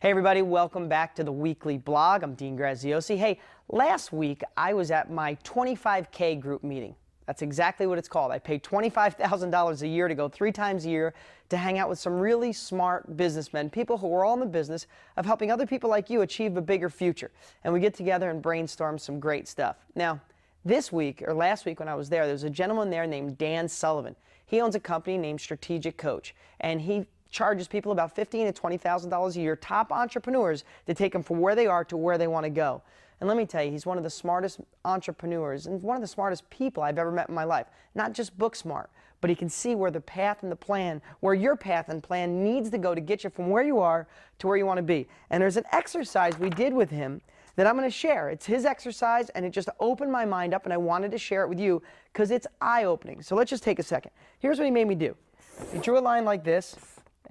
Hey everybody, welcome back to the weekly blog. I'm Dean Graziosi. Hey, last week I was at my 25K group meeting. That's exactly what it's called. I pay $25,000 a year to go 3 times a year to hang out with some really smart businessmen, people who are all in the business of helping other people like you achieve a bigger future. And we get together and brainstorm some great stuff. Now, this week, or last week when I was there was a gentleman there named Dan Sullivan. He owns a company named Strategic Coach, and he charges people about $15,000 to $20,000 a year, top entrepreneurs, to take them from where they are to where they want to go. And let me tell you, he's one of the smartest entrepreneurs and one of the smartest people I've ever met in my life. Not just book smart, but he can see where the path and the plan, where your path and plan needs to go to get you from where you are to where you want to be. And there's an exercise we did with him that I'm going to share. It's his exercise, and it just opened my mind up, and I wanted to share it with you because it's eye-opening. So let's just take a second. Here's what he made me do. He drew a line like this,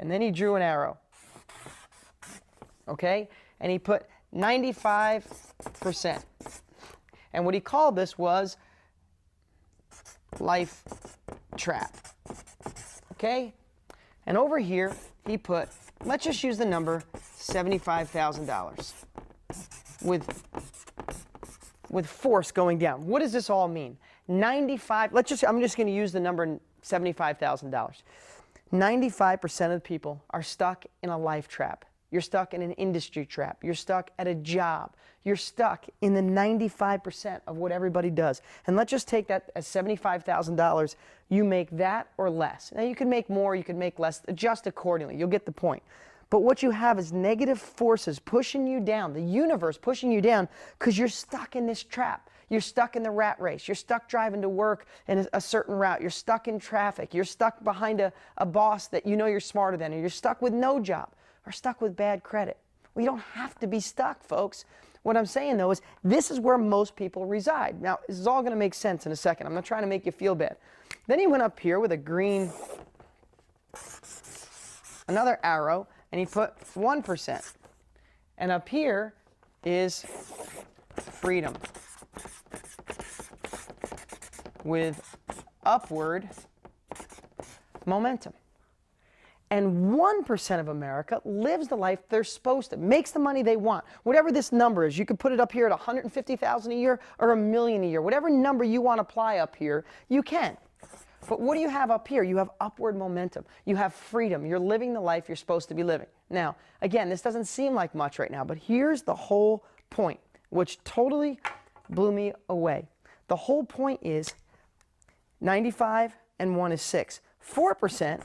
and then he drew an arrow. Okay? And he put 95%. And what he called this was life trap. Okay? And over here, he put, let's just use the number $75,000 with force going down. What does this all mean? I'm just going to use the number $75,000. 95% of the people are stuck in a life trap. You're stuck in an industry trap. You're stuck at a job. You're stuck in the 95% of what everybody does. And let's just take that as $75,000. You make that or less. Now you can make more, you can make less, adjust accordingly. You'll get the point. But what you have is negative forces pushing you down, the universe pushing you down because you're stuck in this trap. You're stuck in the rat race. You're stuck driving to work in a certain route. You're stuck in traffic. You're stuck behind a boss that you know you're smarter than, or you're stuck with no job, or stuck with bad credit. Well, you don't have to be stuck, folks. What I'm saying, though, is this is where most people reside. Now, this is all going to make sense in a second. I'm not trying to make you feel bad. Then he went up here with a green, another arrow, and he put 1%. And up here is freedom with upward momentum. And 1% of America lives the life they're supposed to, makes the money they want. Whatever this number is, you could put it up here at $150,000 a year or $1 million a year. Whatever number you want to apply up here, you can. But what do you have up here? You have upward momentum. You have freedom. You're living the life you're supposed to be living. Now, again, this doesn't seem like much right now, but here's the whole point, which totally blew me away. The whole point is 95 and 1 is 6. 4%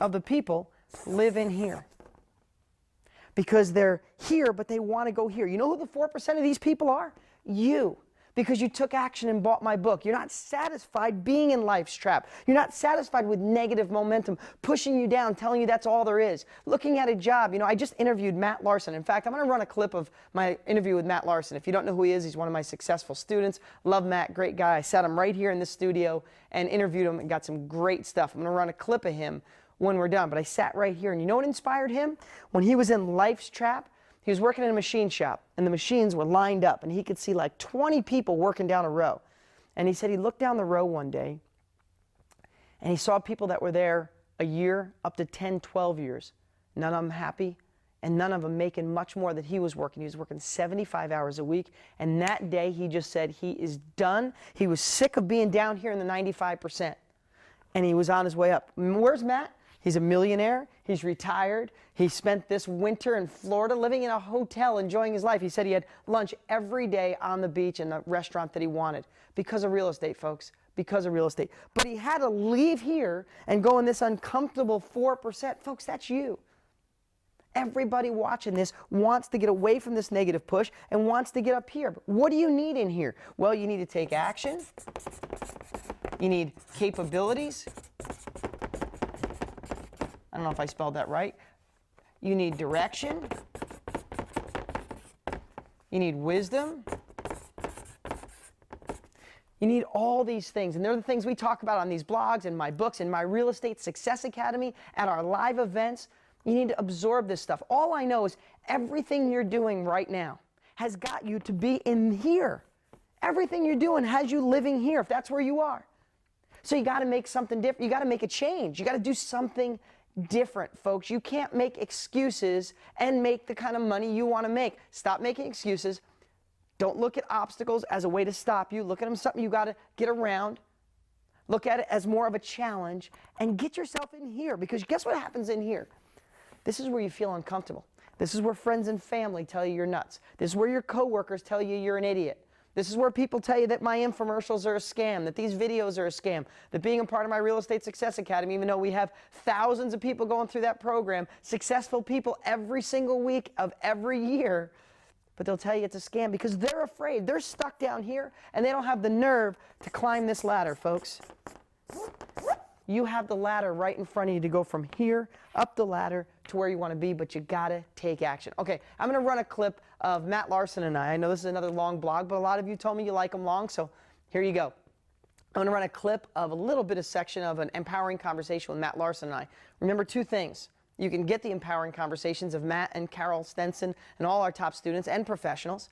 of the people live in here because they're here, but they want to go here. You know who the 4% of these people are? You. Because you took action and bought my book. You're not satisfied being in life's trap. You're not satisfied with negative momentum, pushing you down, telling you that's all there is. Looking at a job. You know, I just interviewed Matt Larson. In fact, I'm going to run a clip of my interview with Matt Larson. If you don't know who he is, he's one of my successful students. Love Matt, great guy. I sat him right here in this studio and interviewed him and got some great stuff. I'm going to run a clip of him when we're done. But I sat right here, and you know what inspired him? When he was in life's trap, he was working in a machine shop, and the machines were lined up, and he could see like 20 people working down a row. And he said he looked down the row one day, and he saw people that were there a year, up to 10, 12 years. None of them happy, and none of them making much more than he was working. He was working 75 hours a week, and that day he just said he is done. He was sick of being down here in the 95%, and he was on his way up. Where's Matt? He's a millionaire. He's retired. He spent this winter in Florida living in a hotel, enjoying his life. He said he had lunch every day on the beach in the restaurant that he wanted because of real estate, folks, because of real estate. But he had to leave here and go in this uncomfortable 4%. Folks, that's you. Everybody watching this wants to get away from this negative push and wants to get up here. But what do you need in here? Well, you need to take action. You need capabilities. I don't know if I spelled that right. You need direction. You need wisdom. You need all these things. And they're the things we talk about on these blogs, in my books, in my Real Estate Success Academy, at our live events. You need to absorb this stuff. All I know is everything you're doing right now has got you to be in here. Everything you're doing has you living here, if that's where you are. So you got to make something different. You got to make a change. You got to do something different, folks. You can't make excuses and make the kind of money you want to make. Stop making excuses. Don't look at obstacles as a way to stop you. Look at them as something you got to get around. Look at it as more of a challenge and get yourself in here, because guess what happens in here? This is where you feel uncomfortable. This is where friends and family tell you you're nuts. This is where your coworkers tell you you're an idiot. This is where people tell you that my infomercials are a scam, that these videos are a scam, that being a part of my Real Estate Success Academy, even though we have thousands of people going through that program, successful people every single week of every year, but they'll tell you it's a scam because they're afraid. They're stuck down here and they don't have the nerve to climb this ladder, folks. You have the ladder right in front of you to go from here up the ladder to where you want to be, but you got to take action. Okay, I'm going to run a clip of Matt Larson and I know this is another long blog, but a lot of you told me you like them long, so here you go. I'm going to run a clip of a little bit of section of an empowering conversation with Matt Larson and I. Remember two things. You can get the empowering conversations of Matt and Carol Stenson and all our top students and professionals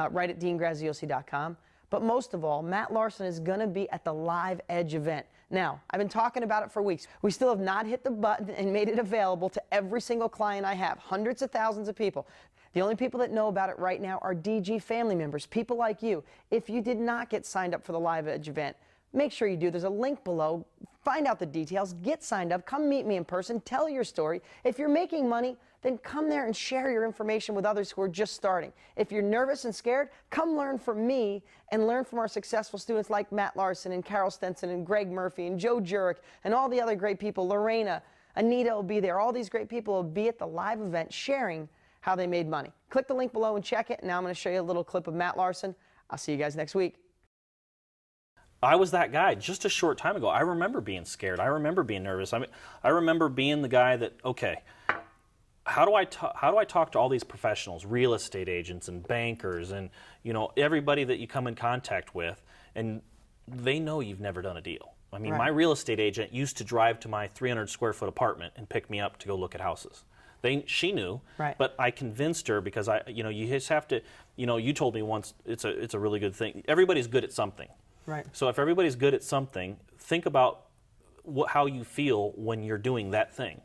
right at deangraziosi.com. But most of all, Matt Larson is going to be at the Live Edge event. Now, I've been talking about it for weeks. We still have not hit the button and made it available to every single client I have, hundreds of thousands of people. The only people that know about it right now are DG family members, people like you. If you did not get signed up for the Live Edge event, make sure you do. There's a link below. Find out the details. Get signed up. Come meet me in person. Tell your story. If you're making money, then come there and share your information with others who are just starting. If you're nervous and scared, come learn from me and learn from our successful students like Matt Larson and Carol Stenson and Greg Murphy and Joe Jurek and all the other great people. Lorena, Anita will be there. All these great people will be at the live event sharing how they made money. Click the link below and check it. Now I'm going to show you a little clip of Matt Larson. I'll see you guys next week. I was that guy just a short time ago. I remember being scared. I remember being nervous. I remember being the guy that, okay, how do I talk to all these professionals, real estate agents and bankers and, you know, everybody that you come in contact with, and they know you've never done a deal. I mean, my real estate agent used to drive to my 300 square foot apartment and pick me up to go look at houses. She knew, but I convinced her because you just have to, you told me once, it's a really good thing. Everybody's good at something. Right. So if everybody's good at something, think about how you feel when you're doing that thing,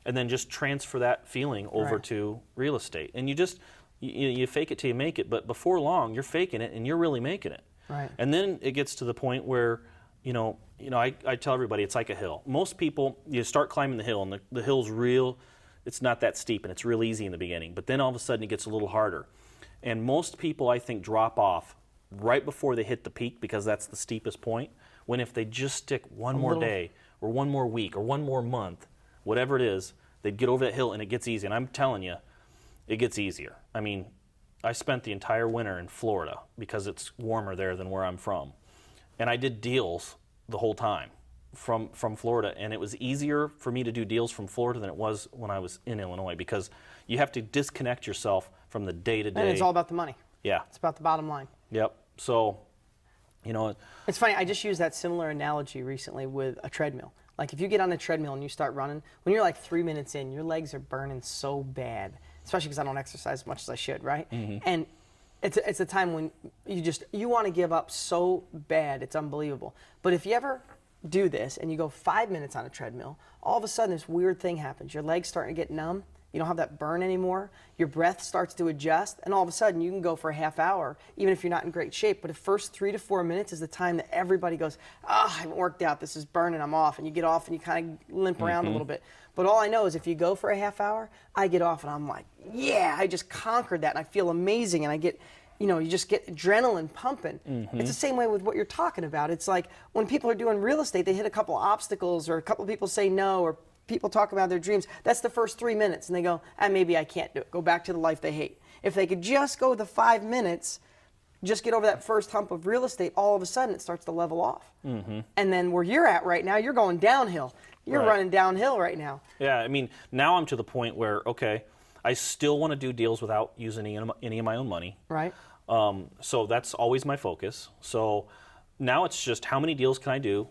and then just transfer that feeling over to real estate. And you fake it till you make it, but before long, you're faking it and you're really making it. Right. And then it gets to the point where, I tell everybody it's like a hill. Most people, you start climbing the hill, and the hill's real. It's not that steep, and it's real easy in the beginning. But then all of a sudden, it gets a little harder. And most people, I think, drop off right before they hit the peak because that's the steepest point, when if they just stick one more day or one more week or one more month, whatever it is, they'd get over that hill and it gets easy. And I'm telling you, it gets easier. I mean, I spent the entire winter in Florida because it's warmer there than where I'm from. And I did deals the whole time from Florida, and it was easier for me to do deals from Florida than it was when I was in Illinois, because you have to disconnect yourself from the day-to-day. And it's all about the money. Yeah. It's about the bottom line. Yep. So, it's funny, I just used that similar analogy recently with a treadmill. Like if you get on a treadmill and you start running, when you're like 3 minutes in, your legs are burning so bad, especially because I don't exercise as much as I should, right? Mm-hmm. And it's a time when you want to give up so bad, it's unbelievable. But if you ever do this and you go 5 minutes on a treadmill, all of a sudden this weird thing happens. Your legs starting to get numb. You don't have that burn anymore. Your breath starts to adjust, and all of a sudden you can go for a half hour, even if you're not in great shape. But the first 3 to 4 minutes is the time that everybody goes, I haven't worked out, this is burning, I'm off. And you get off and you kind of limp around a little bit. But all I know is if you go for a half hour, I get off and I'm like, yeah, I just conquered that, and I feel amazing, and I get, you just get adrenaline pumping. Mm-hmm. It's the same way with what you're talking about. It's like when people are doing real estate, they hit a couple obstacles, or a couple people say no, or people talk about their dreams. That's the first 3 minutes, and they go, maybe I can't do it. Go back to the life they hate. If they could just go the 5 minutes, just get over that first hump of real estate, all of a sudden it starts to level off. Mm-hmm. And then where you're at right now, you're going downhill. You're running downhill right now. Yeah, I mean, now I'm to the point where, okay, I still want to do deals without using any of my own money. Right. So that's always my focus. So now it's just how many deals can I do?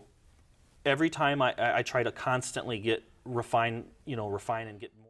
Every time I try to constantly refine and get more.